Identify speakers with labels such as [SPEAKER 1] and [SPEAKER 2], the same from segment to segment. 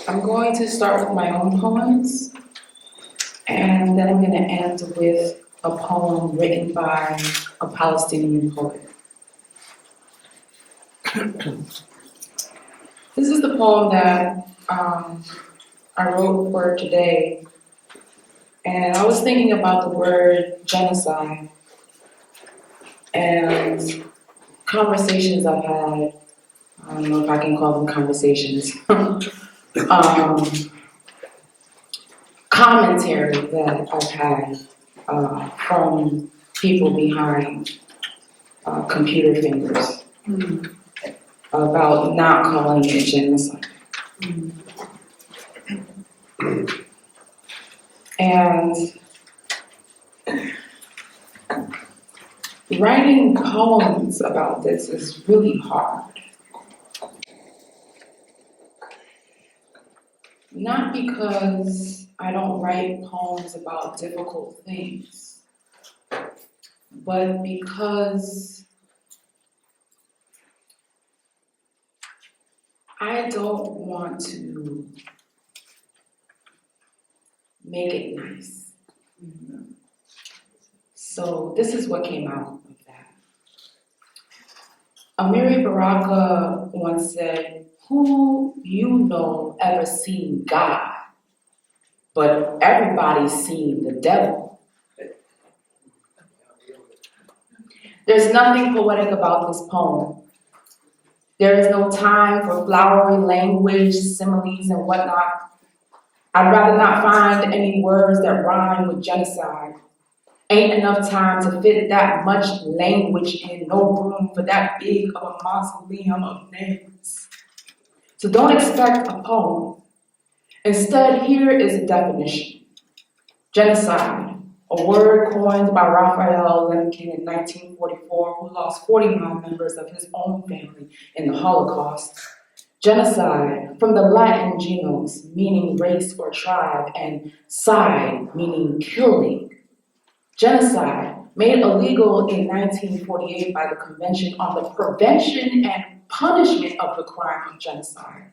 [SPEAKER 1] I'm going to start with my own poems, and then I'm going to end with a poem written by a Palestinian poet. This is the poem that I wrote for today, and I was thinking about the word genocide and conversations I've had. I don't know if I can call them conversations. Commentary that I've had from people behind computer fingers about not calling it genocide. And writing poems about this is really hard. Not because I don't write poems about difficult things, but because I don't want to make it nice. So this is what came out of that. Amiri Baraka once said, "Who you know ever seen God, but everybody's seen the devil." There's nothing poetic about this poem. There is no time for flowery language, similes, and whatnot. I'd rather not find any words that rhyme with genocide. Ain't enough time to fit that much language in, no room for that big of a mausoleum of names. So don't expect a poem. Instead, here is a definition. Genocide, a word coined by Raphael Lemkin in 1944, who lost 49 members of his own family in the Holocaust. Genocide, from the Latin genos, meaning race or tribe, and side, meaning killing. Genocide, made illegal in 1948 by the Convention on the Prevention and Punishment of the Crime of Genocide.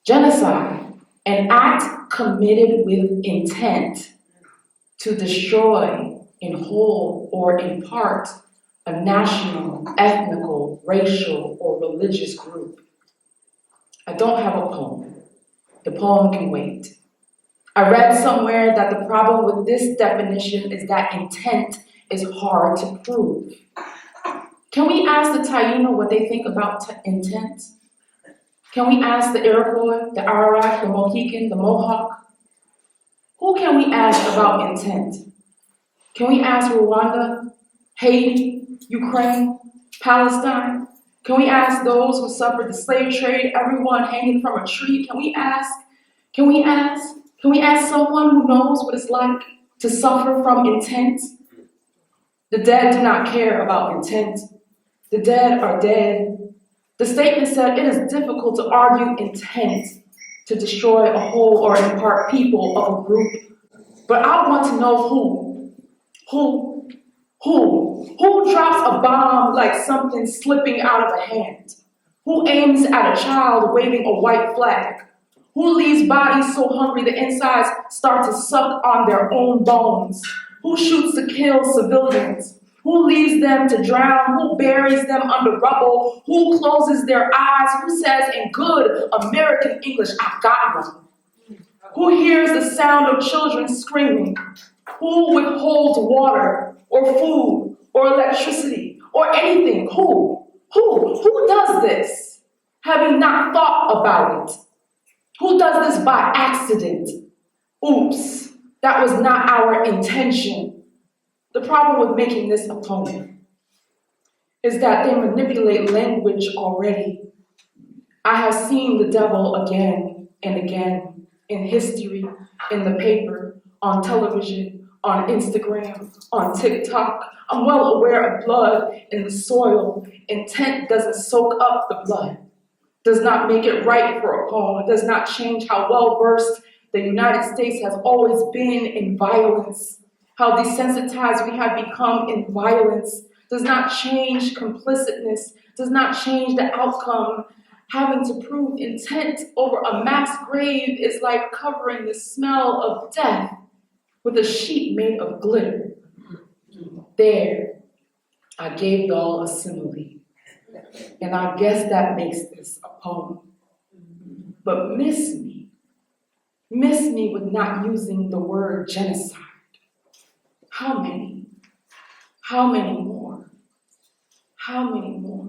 [SPEAKER 1] Genocide, an act committed with intent to destroy in whole or in part a national, ethnical, racial, or religious group. I don't have a poem. The poem can wait. I read somewhere that the problem with this definition is that intent is hard to prove. Can we ask the Taino what they think about intent? Can we ask the Iroquois, the Arawak, the Mohican, the Mohawk? Who can we ask about intent? Can we ask Rwanda, Haiti, Ukraine, Palestine? Can we ask those who suffered the slave trade, everyone hanging from a tree? Can we ask someone who knows what it's like to suffer from intent? The dead do not care about intent. The dead are dead. The statement said it is difficult to argue intent to destroy a whole or in part people of a group. But I want to know who drops a bomb like something slipping out of a hand? Who aims at a child waving a white flag? Who leaves bodies so hungry the insides start to suck on their own bones? Who shoots to kill civilians? Who leaves them to drown? Who buries them under rubble? Who closes their eyes? Who says in good American English, "I've got one"? Who hears the sound of children screaming? Who withholds water or food or electricity or anything? Who does this, having not thought about it? Who does this by accident? Oops, that was not our intention. The problem with making this a poem is that they manipulate language already. I have seen the devil again and again in history, in the paper, on television, on Instagram, on TikTok. I'm well aware of blood in the soil. Intent doesn't soak up the blood, does not make it right for a poem. It does not change how well-versed the United States has always been in violence, how desensitized we have become in violence, does not change complicitness, does not change the outcome. Having to prove intent over a mass grave is like covering the smell of death with a sheet made of glitter. There, I gave y'all a simile, and I guess that makes this a poem. But miss me with not using the word genocide. How many? How many more? How many more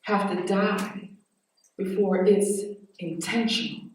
[SPEAKER 1] have to die before it's intentional?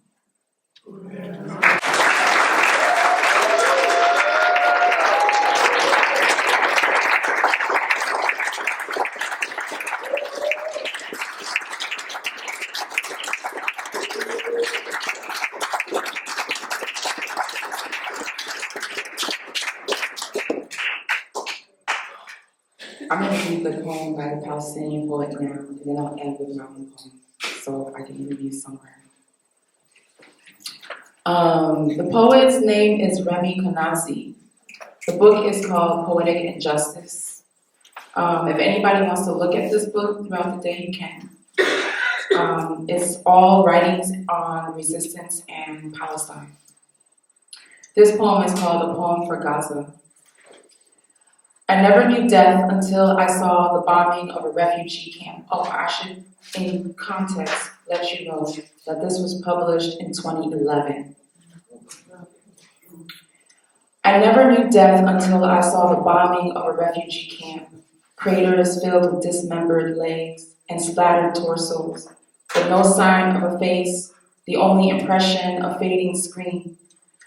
[SPEAKER 1] I'm going to read the poem by the Palestinian poet now, and then I'll end with my own poem, so I can leave you somewhere. The poet's name is Remy Konazi. The book is called Poetic Injustice. If anybody wants to look at this book throughout the day, you can. It's all writings on resistance and Palestine. This poem is called A Poem for Gaza. I never knew death until I saw the bombing of a refugee camp. Oh, I should, in context, let you know that this was published in 2011. I never knew death until I saw the bombing of a refugee camp. Craters filled with dismembered legs and splattered torsos, with no sign of a face, the only impression a fading screen.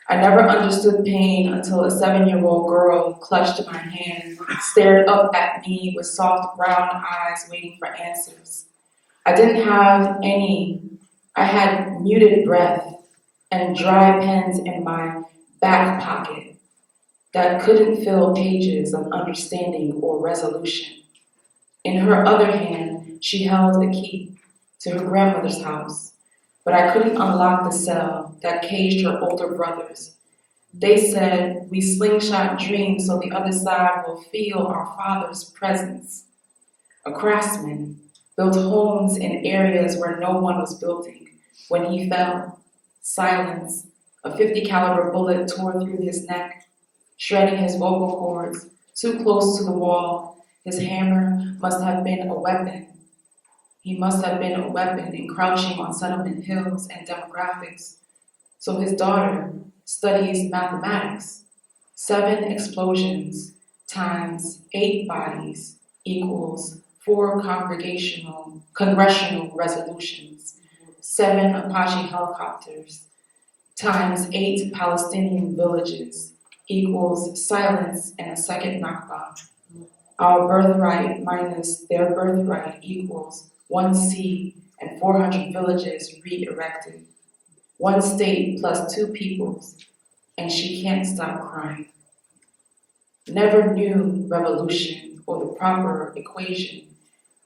[SPEAKER 1] I never understood pain until a 7-year-old girl clutched my hand, stared up at me with soft brown eyes waiting for answers. I didn't have any. I had muted breath and dry pens in my back pocket that couldn't fill pages of understanding or resolution. In her other hand, she held the key to her grandmother's house, but I couldn't unlock the cell that caged her older brothers. They said, we slingshot dreams so the other side will feel our father's presence. A craftsman built homes in areas where no one was building. When he fell, silence, a .50 caliber bullet tore through his neck, shredding his vocal cords, too close to the wall. His hammer must have been a weapon. He must have been a weapon encroaching on settlement hills and demographics. So his daughter studies mathematics. 7 explosions times 8 bodies equals 4 congressional resolutions. 7 Apache helicopters times 8 Palestinian villages equals silence and a second Nakba. Our birthright minus their birthright equals 1 sea and 400 villages re-erected. 1 state plus 2 peoples, and she can't stop crying. Never knew revolution or the proper equation.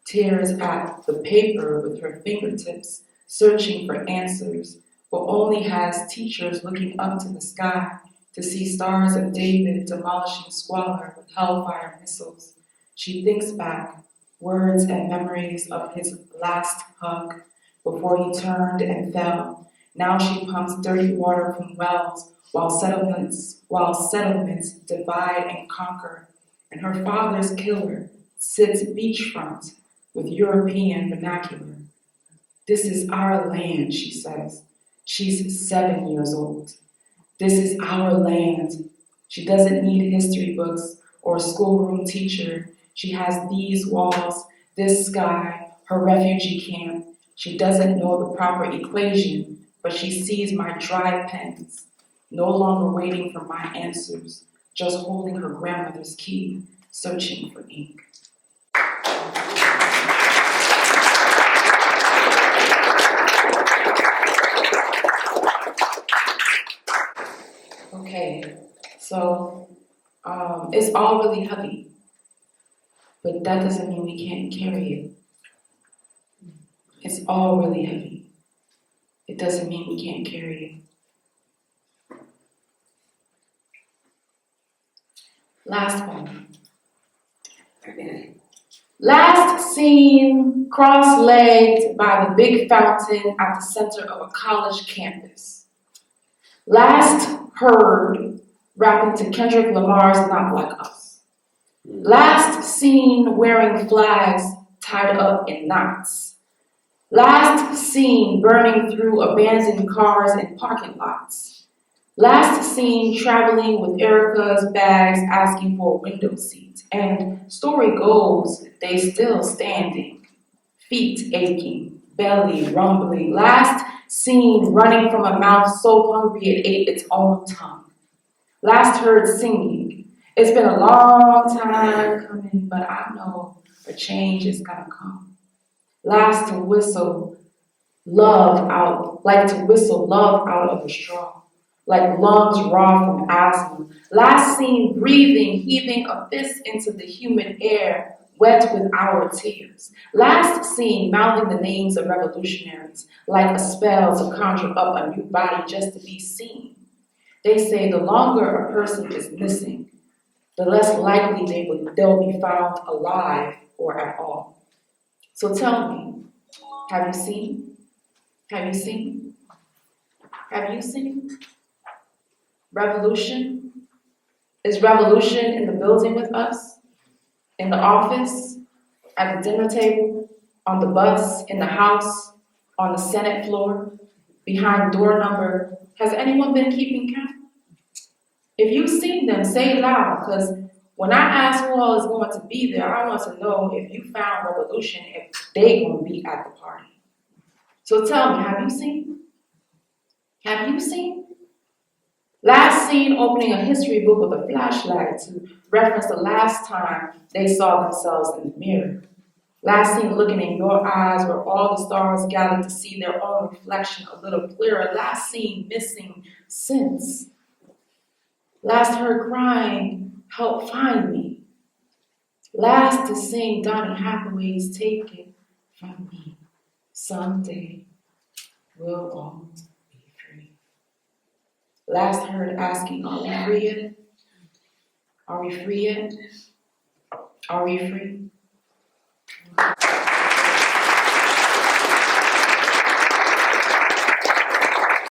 [SPEAKER 1] Tears at the paper with her fingertips, searching for answers, but only has teachers looking up to the sky to see stars of David demolishing squalor with hellfire missiles. She thinks back, words and memories of his last hug before he turned and fell. Now she pumps dirty water from wells while settlements divide and conquer. And her father's killer sits beachfront with European vernacular. This is our land, she says. She's 7 years old. This is our land. She doesn't need history books or a schoolroom teacher. She has these walls, this sky, her refugee camp. She doesn't know the proper equation, but she sees my dry pens, no longer waiting for my answers, just holding her grandmother's key, searching for ink. Okay, so it's all really heavy, but that doesn't mean we can't carry it. It's all really heavy. It doesn't mean we can't carry it. Last one. Last seen cross-legged by the big fountain at the center of a college campus. Last heard rapping to Kendrick Lamar's Not Like Us. Last seen wearing flags tied up in knots. Last seen burning through abandoned cars and parking lots. Last seen traveling with Erica's bags asking for a window seat. And story goes, they still standing, feet aching, belly rumbling. Last seen running from a mouth so hungry it ate its own tongue. Last heard singing. It's been a long time coming, but I know a change is gonna come. Last to whistle love out, like to whistle love out of a straw, like lungs raw from asthma. Last seen breathing, heaving a fist into the humid air, wet with our tears. Last seen mouthing the names of revolutionaries, like a spell to conjure up a new body just to be seen. They say the longer a person is missing, the less likely they'll be found alive or at all. So tell me, have you seen? Have you seen? Have you seen? Revolution? Is revolution in the building with us? In the office? At the dinner table? On the bus? In the house? On the Senate floor? Behind door number? Has anyone been keeping count? If you've seen them, say it loud, because when I ask who all is going to be there, I want to know if you found revolution, if they going to be at the party. So tell me, have you seen? Have you seen? Last seen opening a history book with a flashlight to reference the last time they saw themselves in the mirror. Last seen looking in your eyes where all the stars gathered to see their own reflection a little clearer. Last seen missing since. Last heard crying, help find me. Last to sing Donny Hathaway's Take It From Me. Someday we'll all be free. Last heard asking, are we free yet? Are we free yet? Are we free?